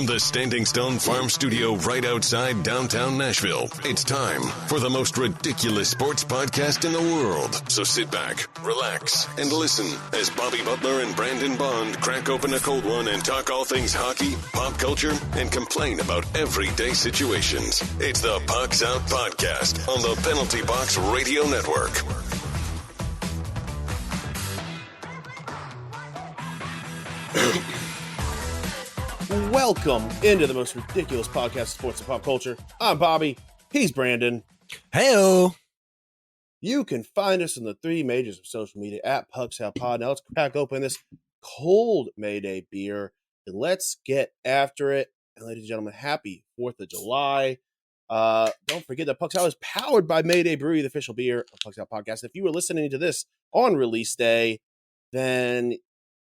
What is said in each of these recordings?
From the Standing Stone Farm Studio right outside downtown Nashville, it's time for the most ridiculous sports podcast in the world. So sit back, relax, and listen as Bobby Butler and Brandon Bond crack open a cold one and talk all things hockey, pop culture, and complain about everyday situations. It's the Pucks Out Podcast on the Penalty Box Radio Network. Welcome into the most ridiculous podcast of sports and pop culture. I'm Bobby. He's Brandon. Heyo. You can find us in the three majors of social media at Pucks Out Pod. Now let's crack open this cold Mayday beer and let's get after it. And ladies and gentlemen, happy 4th of July. Don't forget that Pucks Out is powered by Mayday Brewery, the official beer of Pucks Out Podcast. If you were listening to this on release day, then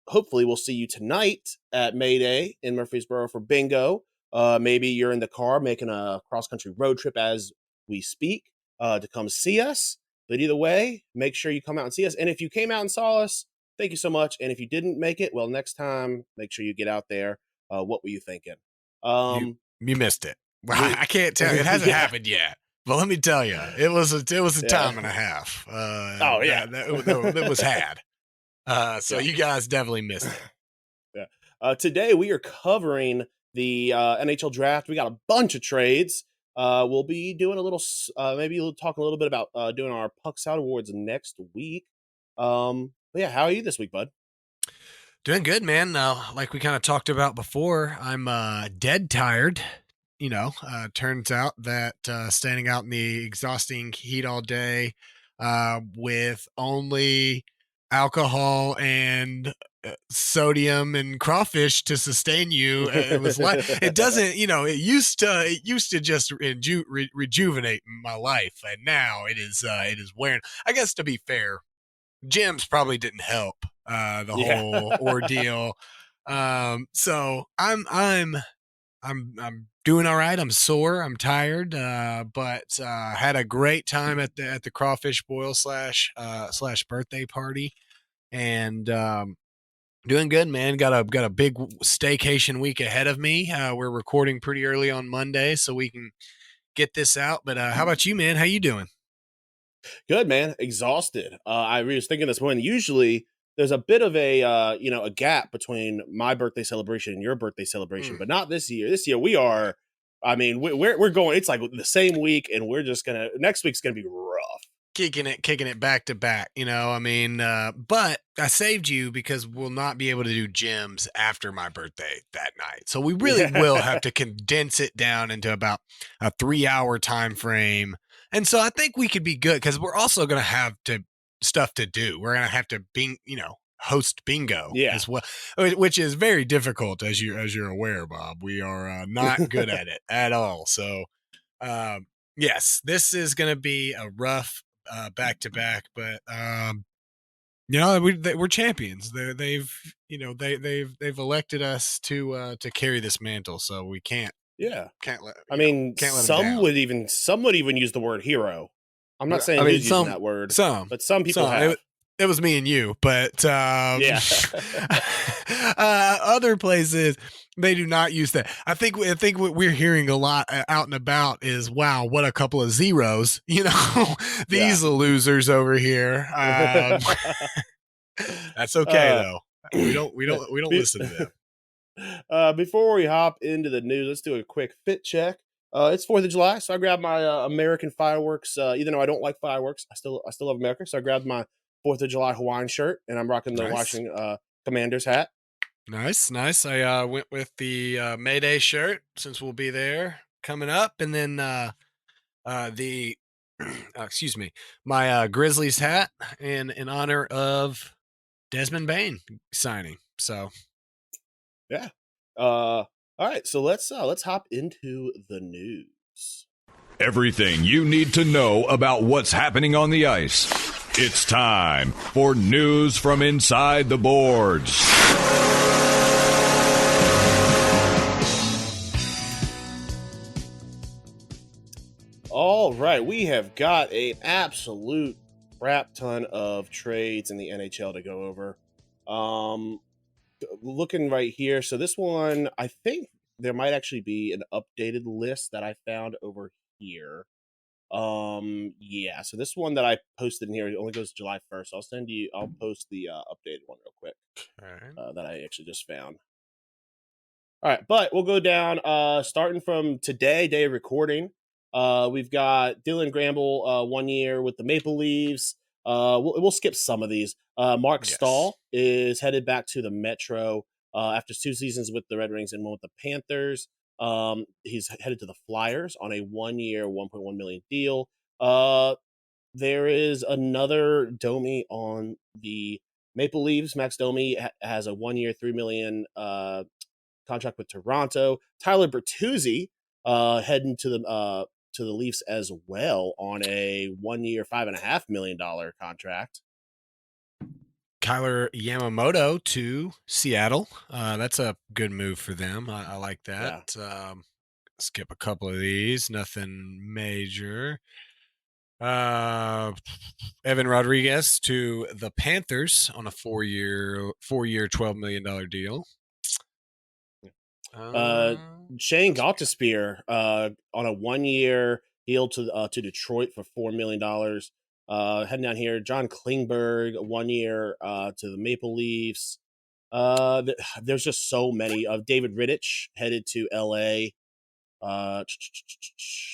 hopefully we'll see you tonight at Mayday in Murfreesboro for bingo. Maybe you're in the car making a cross-country road trip as we speak to come see us. But either way, make sure you come out and see us. And if you came out and saw us, thank you so much. And if you didn't make it, well, next time, make sure you get out there. What were you thinking? You missed it. I can't tell you. It hasn't happened yet. But let me tell you, it was a time and a half. That was had. So you guys definitely missed it. Yeah. Today we are covering the NHL draft. We got a bunch of trades. We'll be doing a little, maybe we'll talk a little bit about doing our Pucks Out Awards next week. But yeah, how are you this week, bud? Doing good, man. Like we kind of talked about before, I'm dead tired. Turns out that standing out in the exhausting heat all day with only alcohol and sodium and crawfish to sustain you, it was like it doesn't, it used to just rejuvenate my life, and now it is wearing. I guess to be fair, gyms probably didn't help the whole ordeal. So I'm doing all right. I'm sore. I'm tired, but had a great time at the crawfish boil slash birthday party, and doing good, man. Got a big staycation week ahead of me. We're recording pretty early on Monday, so we can get this out. But how about you, man? How you doing? Good, man. Exhausted. I was thinking this morning. Usually, there's a bit of a gap between my birthday celebration and your birthday celebration, but not this year. This year we are. I mean, we're going. It's like the same week, and we're just next week's gonna be rough. Kicking it back to back. But I saved you because we'll not be able to do gyms after my birthday that night. So we really will have to condense it down into about a 3-hour time frame. And so I think we could be good because we're also going to have stuff to do. We're going to have to host bingo as well, which is very difficult as you're aware, Bob. We are not good at it at all. So yes, this is going to be a rough back to back, but we're champions. They've elected us to carry this mantle, so we can't. Yeah, can't let. Some would even use the word hero. I'm not saying who's using that word. But some people have. It was me and you, but other places they do not use that. I think what we're hearing a lot out and about is, "Wow, what a couple of zeros!" These losers over here. That's okay though. We don't listen to them. Before we hop into the news, let's do a quick fit check. It's 4th of July, so I grabbed my American fireworks. Even though I don't like fireworks, I still love America. So I grabbed my 4th of July Hawaiian shirt, and I'm rocking the Washington Commanders hat. Nice. I went with the Mayday shirt since we'll be there coming up, and then my Grizzlies hat in honor of Desmond Bain signing. So, yeah. All right, so let's hop into the news. Everything you need to know about what's happening on the ice. It's time for news from inside the boards. All right, we have got an absolute crap ton of trades in the NHL to go over. Looking right here, so this one, I think there might actually be an updated list that I found over here. Yeah, so this one that I posted in here, it only goes July 1st. I'll post the updated one real quick that I actually just found. All right, but we'll go down starting from today, day of recording. We've got Dylan Gramble 1 year with the Maple Leafs. We'll skip some of these. Mark Stahl is headed back to the Metro after 2 seasons with the Red Wings and 1 with the Panthers. He's headed to the Flyers on a 1 year, $1.1 million deal. There is another Domi on the Maple Leafs. Max Domi has a 1 year, $3 million contract with Toronto. Tyler Bertuzzi heading to the Leafs as well on a 1 year, $5.5 million contract. Kyler Yamamoto to Seattle. That's a good move for them. I like that. Yeah. Skip a couple of these. Nothing major. Evan Rodriguez to the Panthers on a 4 year, $12 million deal. Shane Gottespier on a 1 year deal to Detroit for $4 million. Heading down here, John Klingberg, 1 year to the Maple Leafs. There's just so many. David Rittich headed to LA.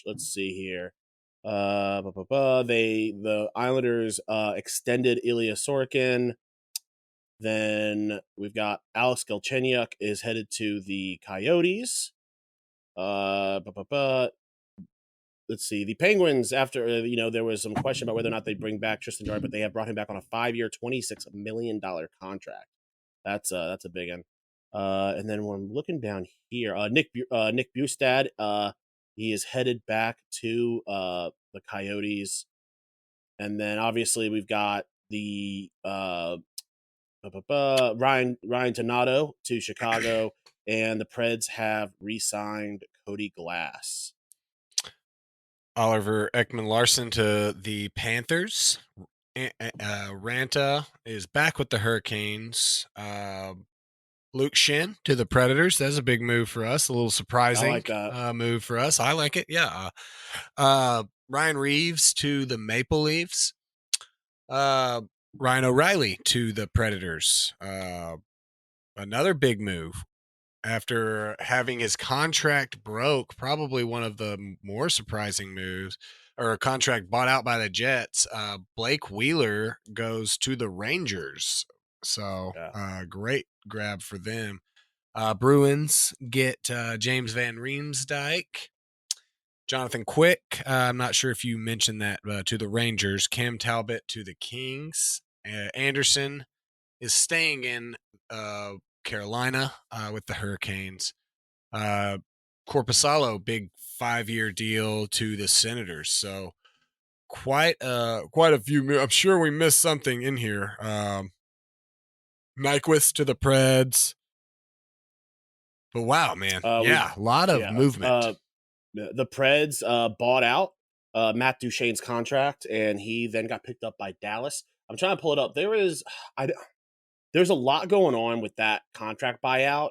Let's see here. The Islanders extended Ilya Sorokin. Then we've got Alex Galchenyuk is headed to the Coyotes. Let's see. The Penguins, after there was some question about whether or not they bring back Tristan Jarry, but they have brought him back on a 5 year, $26 million contract. That's a big one. And then when I'm looking down here, Nick Bjugstad, he is headed back to the Coyotes. And then obviously we've got the Ryan Donato to Chicago, and the Preds have re-signed Cody Glass. Oliver Ekman-Larsson to the Panthers. Ranta is back with the Hurricanes. Luke Shin to the Predators. That's a big move for us. A little surprising I like that. Move for us. I like it. Yeah. Ryan Reeves to the Maple Leafs. Ryan O'Reilly to the Predators. Another big move after having his contract broke, probably one of the more surprising moves, or a contract bought out by the Jets. Blake Wheeler goes to the Rangers. So great grab for them. Bruins get James Van Riemsdyk. Jonathan Quick, I'm not sure if you mentioned that, to the Rangers. Cam Talbot to the Kings. Anderson is staying in Carolina with the Hurricanes. Korpisalo, big 5 year deal to the Senators. So quite a few. I'm sure we missed something in here. Nyquist to the Preds. But wow, man. A lot of movement. The Preds bought out Matt Duchene's contract, and he then got picked up by Dallas. I'm trying to pull it up. There's a lot going on with that contract buyout.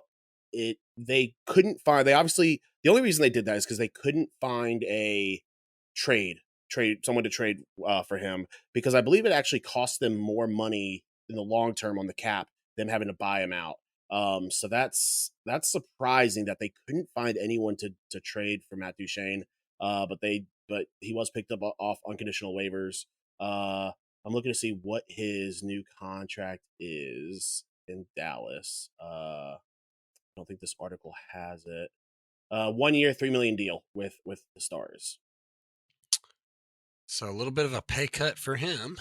They couldn't find. The only reason they did that is because they couldn't find a someone to trade for him, because I believe it actually cost them more money in the long term on the cap than having to buy him out. So that's surprising that they couldn't find anyone to trade for Matt Duchene. But he was picked up off unconditional waivers. I'm looking to see what his new contract is in Dallas. I don't think this article has it. 1 year, $3 million deal with the Stars. So a little bit of a pay cut for him.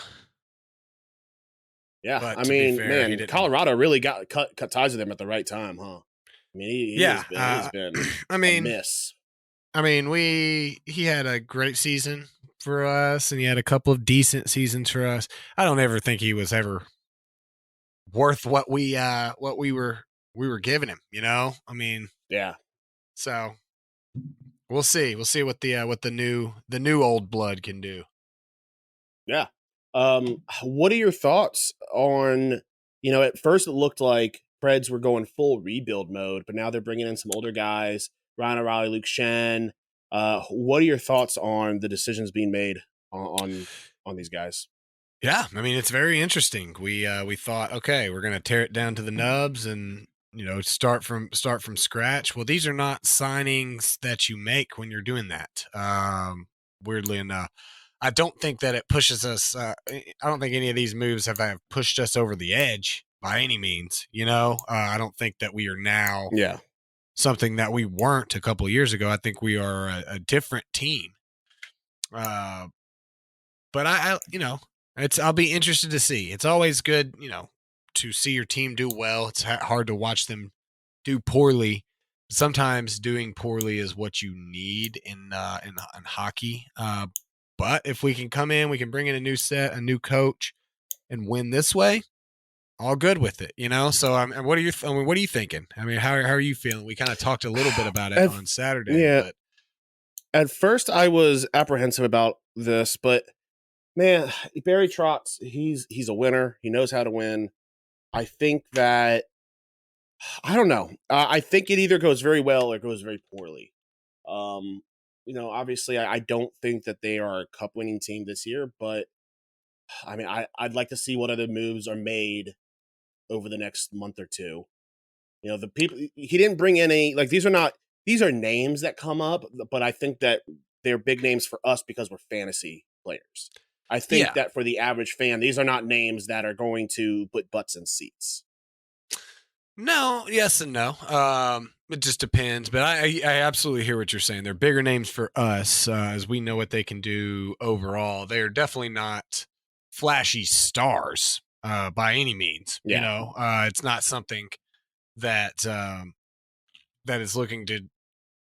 Yeah, but I mean, man, Colorado really got cut ties with him at the right time, huh? I mean, he's been a miss. I mean, he had a great season for us, and he had a couple of decent seasons for us. I don't ever think he was ever worth what we were giving him. I mean, yeah. So we'll see. We'll see what the new old blood can do. Yeah. What are your thoughts on, at first it looked like Preds were going full rebuild mode, but now they're bringing in some older guys, Ryan O'Reilly, Luke Shen. What are your thoughts on the decisions being made on these guys? Yeah, I mean, it's very interesting. We thought, okay, we're going to tear it down to the nubs and start from scratch. Well, these are not signings that you make when you're doing that. Weirdly enough, I don't think that it pushes us. I don't think any of these moves have pushed us over the edge by any means. I don't think that we are now something that we weren't a couple of years ago. I think we are a different team. But I'll be interested to see. It's always good, to see your team do well. It's hard to watch them do poorly. Sometimes doing poorly is what you need in hockey. But if we can come in, we can bring in a new coach, and win this way, all good with it, So, what are you thinking? I mean, how are you feeling? We kind of talked a little bit about it on Saturday. Yeah. But At first, I was apprehensive about this, but man, Barry Trotz, he's a winner. He knows how to win. I think that I don't know. I think it either goes very well or it goes very poorly. Obviously, I don't think that they are a cup winning team this year, but I mean, I'd like to see what other moves are made over the next month or two. The people he didn't bring in any, like, these are names that come up, but I think that they're big names for us because we're fantasy players. I think that for the average fan, these are not names that are going to put butts in seats. No, yes and no. It just depends. But I absolutely hear what you're saying. They're bigger names for us as we know what they can do overall. They're definitely not flashy stars by any means. It's not something that that is looking to,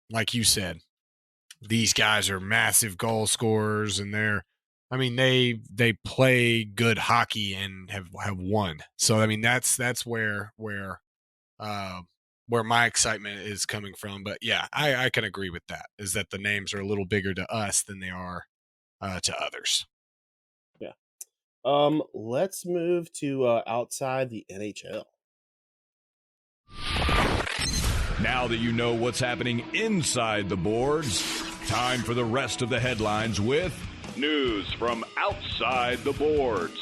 like you said, these guys are massive goal scorers and they play good hockey and have won. So I mean that's where my excitement is coming from. But yeah, I can agree with that, is that the names are a little bigger to us than they are to others. Yeah. Let's move to outside the NHL. Now that you know what's happening inside the boards, time for the rest of the headlines with news from outside the boards.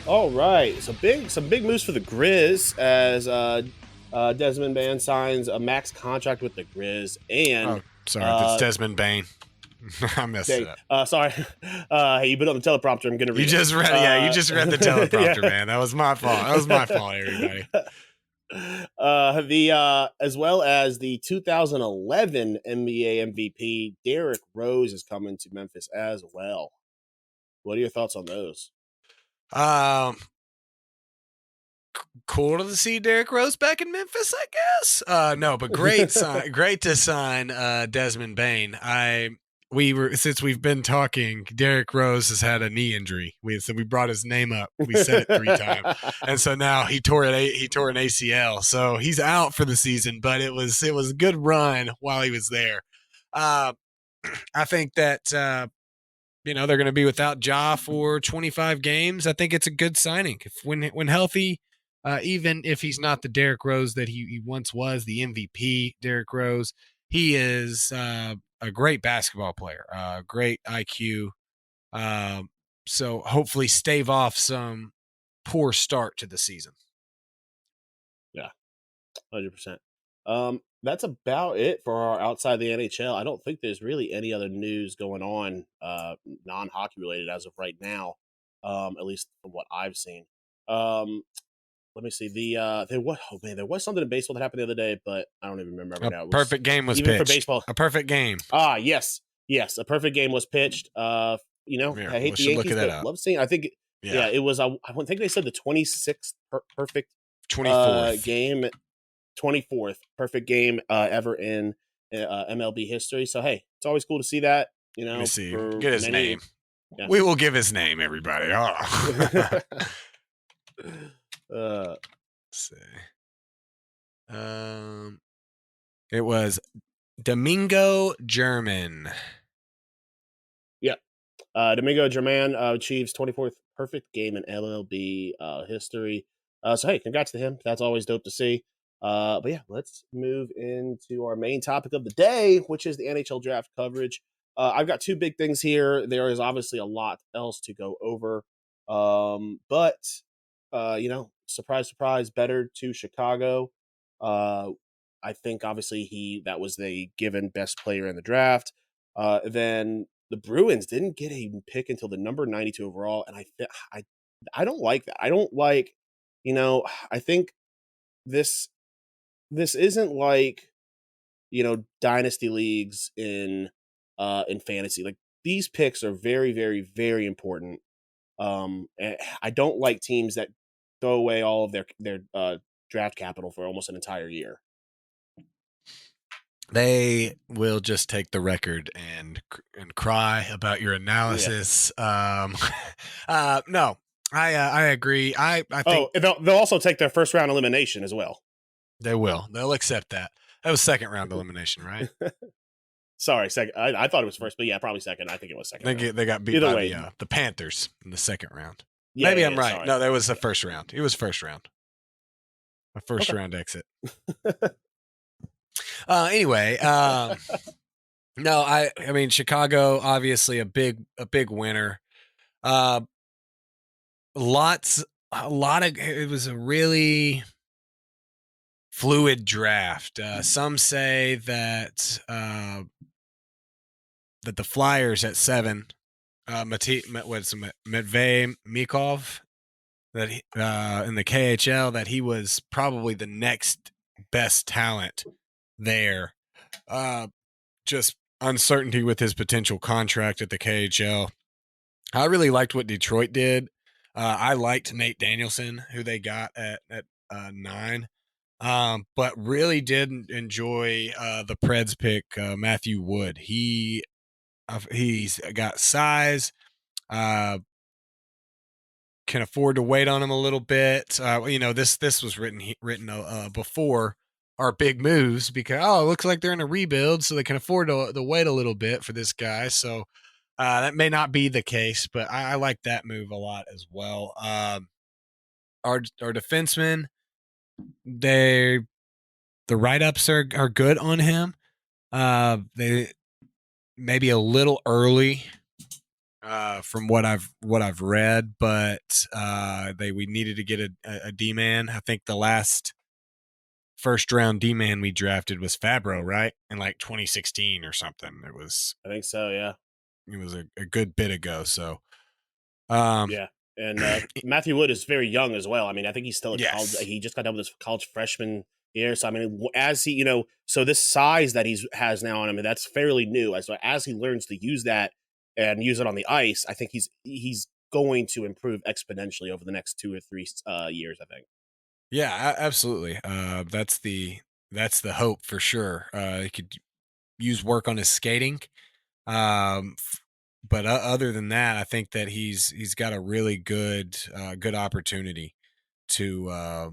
All right, some big moves for the Grizz as Desmond Bain signs a max contract with the Grizz, and it's Desmond Bain. I messed it up. Sorry. Hey, you've been on the teleprompter. I'm gonna read. You just read. You just read the teleprompter, man. That was my fault. Everybody. As well as the 2011 NBA MVP Derrick Rose is coming to Memphis as well. What are your thoughts on those? Cool to see Derrick Rose back in Memphis, I guess. No, but great to sign Desmond Bain. Since we've been talking, Derrick Rose has had a knee injury. We brought his name up. We said it 3 times, and so now he tore an ACL. So he's out for the season. But it was a good run while he was there. I think that they're going to be without Ja for 25 games. I think it's a good signing when healthy. Even if he's not the Derrick Rose that he once was, the MVP Derrick Rose, he is a great basketball player, great IQ. So hopefully stave off some poor start to the season. Yeah, 100%. That's about it for our outside the NHL. I don't think there's really any other news going on, non-hockey related as of right now, at least from what I've seen. Let me see. There was something in baseball that happened the other day, but I don't even remember now. Perfect game was pitched. For baseball. A perfect game. Yes, a perfect game was pitched. I hate the Yankees, but love seeing. I think, it was. I think they said the 26th perfect 24th game, 24th perfect game ever in MLB history. So hey, it's always cool to see that. Let me see. Get his name. Yeah. We will give his name, everybody. Oh. Let's see. It was Domingo German. Yeah. Domingo German achieves 24th perfect game in MLB history. So hey, congrats to him. That's always dope to see. But yeah, let's move into our main topic of the day, which is the NHL draft coverage. I've got two big things here. There is obviously a lot else to go over. But surprise, surprise, better to Chicago. I think obviously that was the given best player in the draft. Then the Bruins didn't get a pick until the number 92 overall, and I don't like that. I don't like, I think this isn't like, dynasty leagues in fantasy. Like, these picks are very, very, very important. And I don't like teams that throw away all of their draft capital for almost an entire year. They will just take the record and cry about your analysis. Yeah. No, I agree. I think they'll also take their first round elimination as well. They will. They'll accept that. That was second round elimination, right? Sorry, second. I thought it was first, but yeah, probably second. I think it was second. They got beat by the Panthers in the second round. Yeah, maybe I'm right. Sorry. No, that was the first round. It was first round. A first round exit. Anyway, no, I mean, Chicago, obviously a big winner. It was a really fluid draft. Some say that the Flyers at 7, Matvei Mikov, that in the KHL, that he was probably the next best talent there. Just uncertainty with his potential contract at the KHL. I really liked what Detroit did. I liked Nate Danielson, who they got at 9. But really did enjoy the Preds pick, Matthew Wood. He's got size, can afford to wait on him a little bit. This was written before our big moves, because it looks like they're in a rebuild, so they can afford to wait a little bit for this guy. So that may not be the case, but I like that move a lot as well. Our defensemen, the write-ups are good on him. They maybe a little early from what I've read, but we needed to get a D-man. I think the last first round D-man we drafted was Fabro, right? In like 2016 or something. I think so, yeah. It was a good bit ago. So yeah. And Matthew Wood is very young as well. I mean, I think he's still at college. He just got done with his college freshman year. So, I mean, as he, so this size that he has now on him, that's fairly new. So as he learns to use that and use it on the ice, I think he's going to improve exponentially over the next 2 or 3 years, I think. Yeah, absolutely. That's the hope for sure. He could use work on his skating. But other than that, I think that he's got a really good opportunity to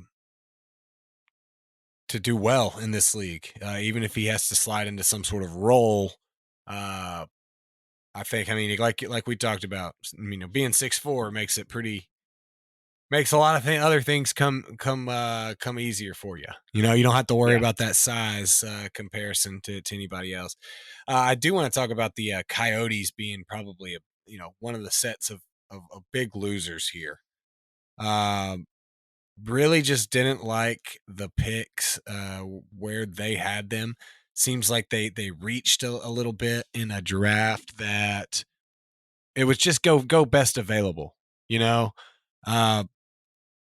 do well in this league, even if he has to slide into some sort of role. I think, I mean, like we talked about, being 6'4" makes a lot of other things come easier for you. You don't have to worry about that size comparison to anybody else. I do want to talk about the Coyotes being probably one of the sets of big losers here. Really just didn't like the picks where they had them. Seems like they reached a little bit in a draft that it was just go best available,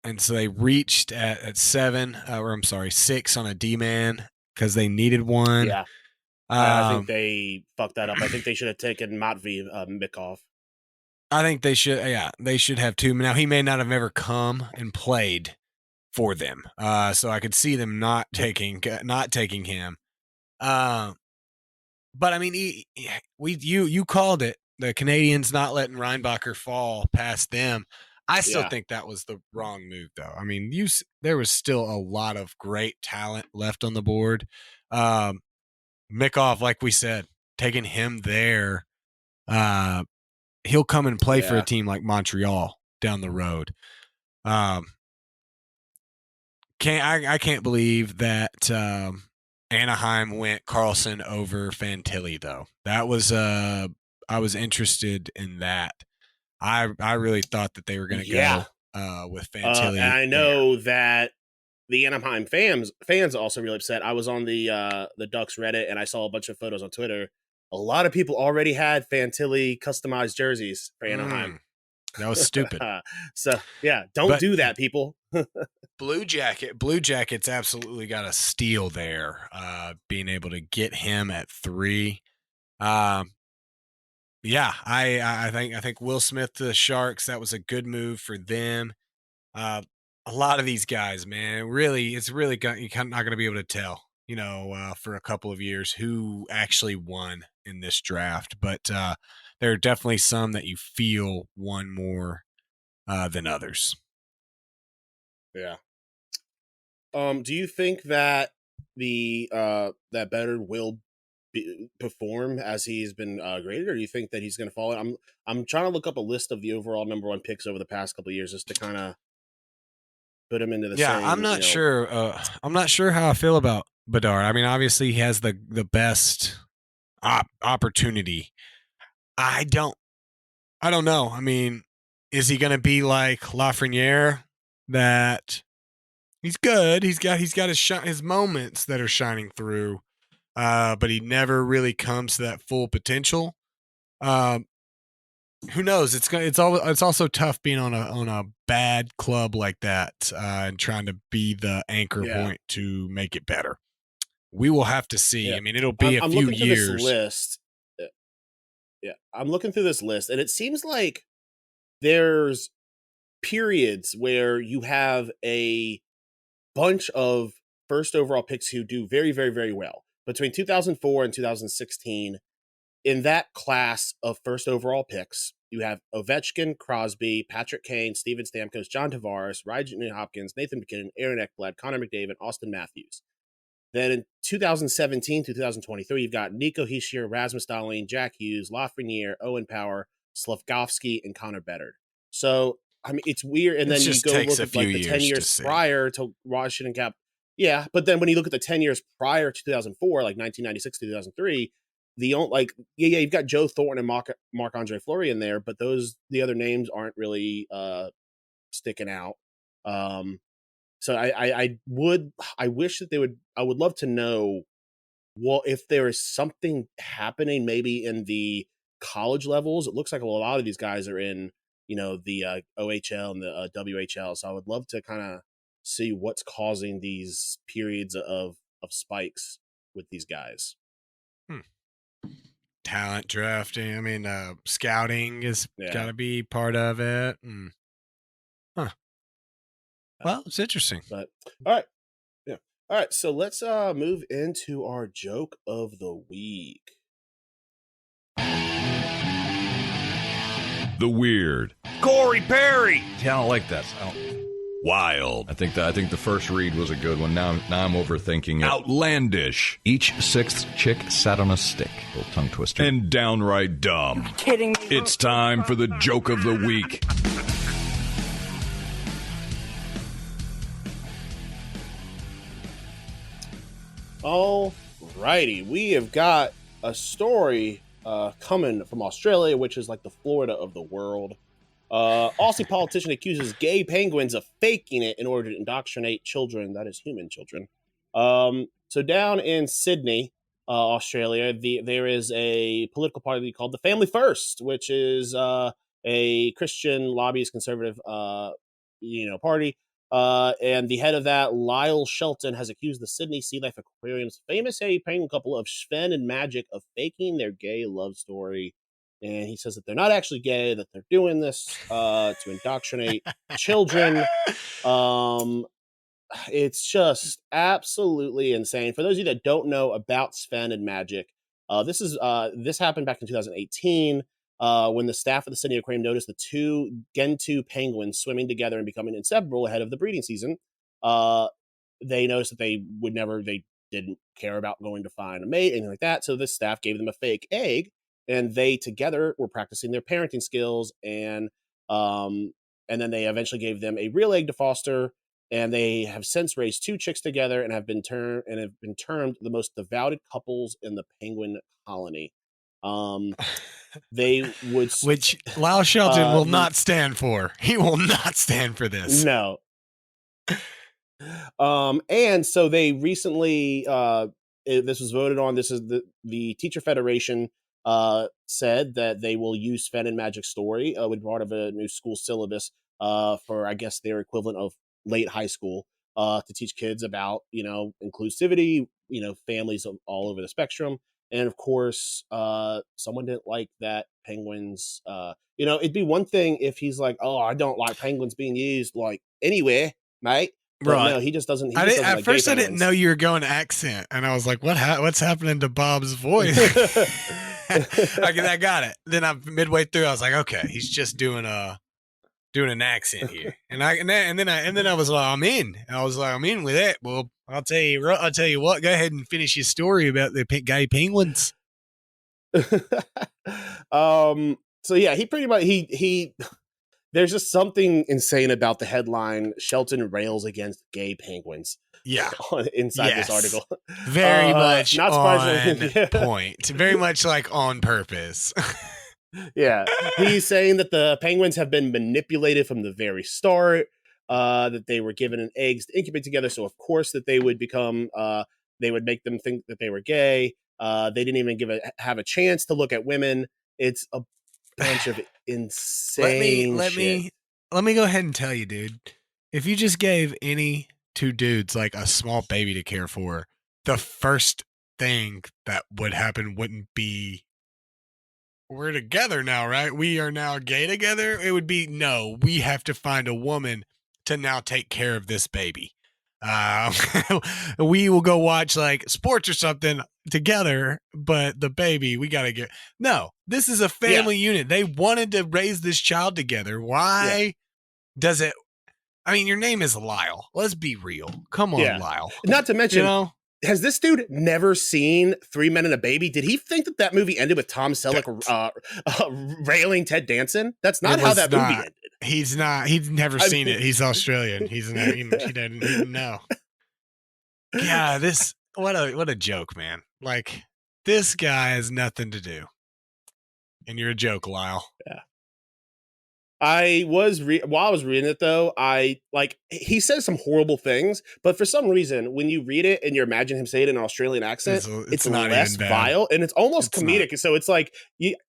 and so they reached at 7, 6 on a D-man because they needed one. Yeah. I think they fucked that up. I think they should have taken Matvei Mikov. I think they should. Yeah, they should have 2. Now, he may not have ever come and played for them, so I could see them not taking him. But I mean, you called it. The Canadians not letting Reinbacher fall past them. I still think that was the wrong move, though. I mean, there was still a lot of great talent left on the board. Mikov, like we said, taking him there he'll come and play for a Yeah. team like Montreal down the road. I can't believe that Anaheim went Carlson over Fantilli though. That was I was interested in that. I really thought that they were going to Yeah. go with And Fantilli. I know that the Anaheim fans also really upset. I was on the Ducks Reddit and I saw a bunch of photos on Twitter. A lot of people already had Fantilli customized jerseys for Anaheim. That was stupid. So yeah, don't do that, people. Blue Jackets absolutely got a steal there, being able to get him at 3. Yeah, I think Will Smith to the Sharks, that was a good move for them. A lot of these guys, man, it's really you're not going to be able to tell, for a couple of years who actually won in this draft. But there are definitely some that you feel won more than others. Yeah. Do you think that that Bedard will perform as he's been graded, or do you think that he's going to fall? I'm trying to look up a list of the overall number 1 picks over the past couple of years just to kind of put him into the same. I'm not sure. I'm not sure how I feel about Bedard. I mean, obviously he has the best opportunity. I don't know. I mean, is he going to be like Lafreniere, that he's good? He's got his moments that are shining through, but he never really comes to that full potential. Who knows? It's also tough being on a bad club like that and trying to be the anchor point to make it better. We will have to see. Yeah. I mean, it'll be a few years. Through this list. Yeah, I'm looking through this list, and it seems like there's periods where you have a bunch of first overall picks who do very, very, very well. Between 2004 and 2016, in that class of first overall picks, you have Ovechkin, Crosby, Patrick Kane, Steven Stamkos, John Tavares, Ryan Hopkins, Nathan McKinnon, Aaron Ekblad, Connor McDavid, Austin Matthews. Then in 2017 to 2023, you've got Nico Hischier, Rasmus Dahlin, Jack Hughes, Lafreniere, Owen Power, Slafkovsky, and Connor Bedard. So, I mean, it's weird. And then you go look at like the 10 years prior to Washington Cap. Yeah, but then when you look at the 10 years prior to 2004, like 1996 to 2003, you've got Joe Thornton and Marc-Andre Fleury in there, but the other names aren't really sticking out. So I wish that I would love to know if there is something happening maybe in the college levels. It looks like a lot of these guys are in, the OHL and the WHL. So I would love to kind of see what's causing these periods of spikes with these guys. Talent drafting. I mean, scouting is got to be part of it. Well, it's interesting. But all right. Yeah. All right. So let's move into our joke of the week. The weird. Corey Perry. Yeah, I don't like that. Wild. I think the first read was a good one. Now I'm overthinking it. Outlandish. Each sixth chick sat on a stick. Little tongue twister. And downright dumb. You're kidding me. It's time for the joke of the week. All righty. We have got a story coming from Australia, which is like the Florida of the world. Aussie politician accuses gay penguins of faking it in order to indoctrinate children, that is human children. So down in Sydney, Australia, there is a political party called the Family First, which is a Christian lobbyist conservative party. And the head of that, Lyle Shelton, has accused the Sydney Sea Life Aquarium's famous penguin couple of Sven and Magic of faking their gay love story. And he says that they're not actually gay, that they're doing this to indoctrinate children. It's just absolutely insane. For those of you that don't know about Sven and Magic, this happened back in 2018 when the staff of the Sydney Aquarium noticed the two Gentoo penguins swimming together and becoming inseparable ahead of the breeding season. They noticed that they didn't care about going to find a mate, anything like that. So this staff gave them a fake egg and they together were practicing their parenting skills, and then they eventually gave them a real egg to foster, and they have since raised 2 chicks together and have been termed the most devoted couples in the penguin colony. They would, which Lyle Shelton will not stand for. He will not stand for this. No. And so they recently, this was voted on. This is the Teacher Federation said that they will use Fenn and Magic Story with part of a new school syllabus for, I guess, their equivalent of late high school to teach kids about, inclusivity, families all over the spectrum. And of course, someone didn't like that penguins, it'd be one thing if he's like, oh, I don't like penguins being used like anywhere, mate. But right. No, he just doesn't. At first, I didn't know you were going accent, and I was like, what's happening to Bob's voice? I got it. Then midway through, I was like, okay, he's just doing an accent here. And then I was like, I'm in. I was like, I'm in with it. Well, I'll tell you what, go ahead and finish your story about the gay penguins. So yeah, he pretty much, he there's just something insane about the headline, Shelton rails against gay penguins. Yeah. Inside this article. Very much not on point. Very much like on purpose. Yeah. He's saying that the penguins have been manipulated from the very start, that they were given eggs to incubate together. So of course that they would become, they would make them think that they were gay. They didn't even have a chance to look at women. It's a bunch of insane shit. Let me go ahead and tell you, dude. If you just gave any 2 dudes like a small baby to care for, the first thing that would happen wouldn't be, we're together now, right? We are now gay together. It would be, no, we have to find a woman to now take care of this baby. We will go watch like sports or something together, but the baby, we got to get, no, this is a family unit. They wanted to raise this child together. Why does it? I mean, your name is Lyle. Let's be real. Come on, Lyle. Not to mention, has this dude never seen 3 Men and a Baby? Did he think that movie ended with Tom Selleck railing Ted Danson? That's not how that movie ended. He's not. He's never seen it. He's Australian. He didn't know. Yeah, what a joke, man. Like, this guy has nothing to do, and you're a joke, Lyle. Yeah. I was while I was reading it though, he says some horrible things, but for some reason, when you read it and you imagine him saying it in an Australian accent, it's not less vile and it's almost comedic. So it's like,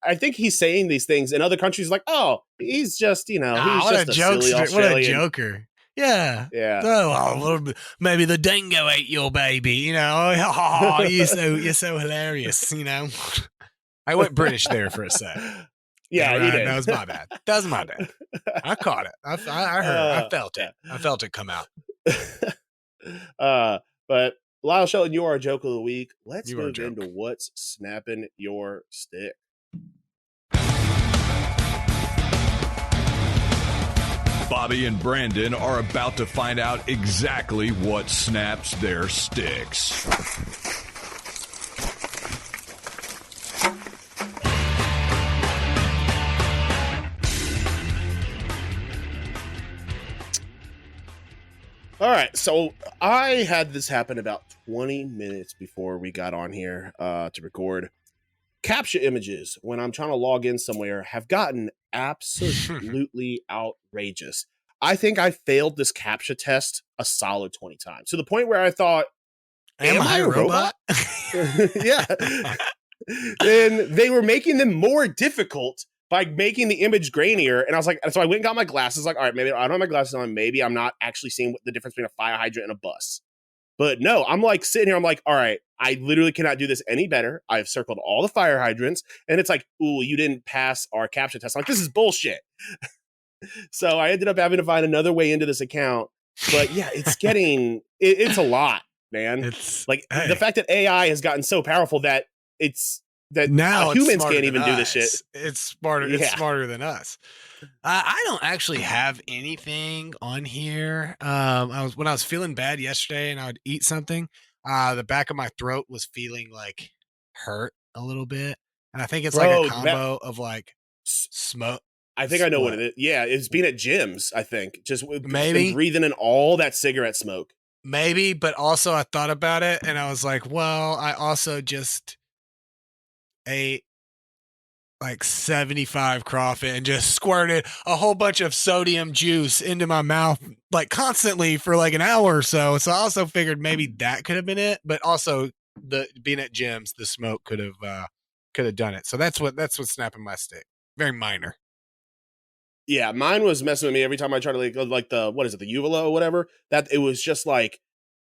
I think he's saying these things in other countries, like, oh, he's just, he's just a silly Australian. What a joker. Yeah. Yeah. Oh, well, maybe the dingo ate your baby. You're so hilarious. I went British there for a sec. Yeah, right, you did. That was my bad. I caught it. I heard. I felt it. I felt it come out. But Lyle Shelton, you are a joke of the week. Let's move into what's snapping your stick. Bobby and Brandon are about to find out exactly what snaps their sticks. All right, so I had this happen about 20 minutes before we got on here to record. Captcha images, when I'm trying to log in somewhere, have gotten absolutely outrageous. I think I failed this Captcha test a solid 20 times, to the point where I thought, am I a robot? Yeah. And they were making them more difficult by making the image grainier. And I was like, so I went and got my glasses. Like, all right, maybe I don't have my glasses on. Maybe I'm not actually seeing the difference between a fire hydrant and a bus. But no, I'm like sitting here. I'm like, all right, I literally cannot do this any better. I've circled all the fire hydrants. And it's like, ooh, you didn't pass our Captcha test. I'm like, this is bullshit. So I ended up having to find another way into this account. But yeah, it's getting, it's a lot, man. It's like the fact that AI has gotten so powerful that now humans can't even do this shit. It's smarter. It's smarter than us. I don't actually have anything on here. When I was feeling bad yesterday and I would eat something, the back of my throat was feeling like hurt a little bit. And I think it's Bro, like a combo of like smoke. I think I know what it is. Yeah, it's being at gyms, I think. Maybe. And breathing in all that cigarette smoke. Maybe, but also I thought about it and I was like, well, I also just ate like 75 crawfish and just squirted a whole bunch of sodium juice into my mouth like constantly for like an hour or so. So I also figured maybe that could have been it, but also the being at gyms, the smoke could have done it. So that's what's snapping my stick. Very minor. Yeah, mine was messing with me every time I tried to like the what is it, the uvula or whatever. That it was just like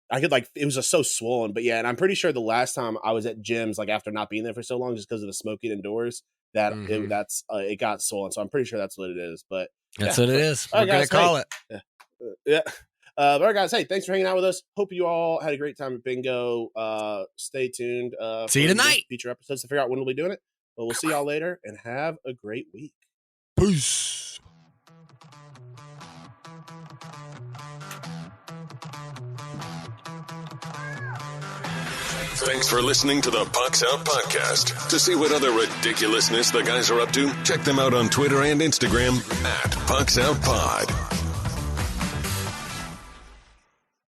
I could like it was just so swollen. But yeah, and I'm pretty sure the last time I was at gyms, like after not being there for so long, just because of the smoking indoors, that it got swollen. So I'm pretty sure that's what it is. But that's what it is. We're gonna call it. Yeah. All right, guys. Hey, thanks for hanging out with us. Hope you all had a great time at Bingo. Stay tuned. See you tonight. Future episodes to figure out when we'll be doing it. But we'll see y'all later and have a great week. Peace. Thanks for listening to the Pucks Out Podcast. To see what other ridiculousness the guys are up to, check them out on Twitter and Instagram @PucksOutPod.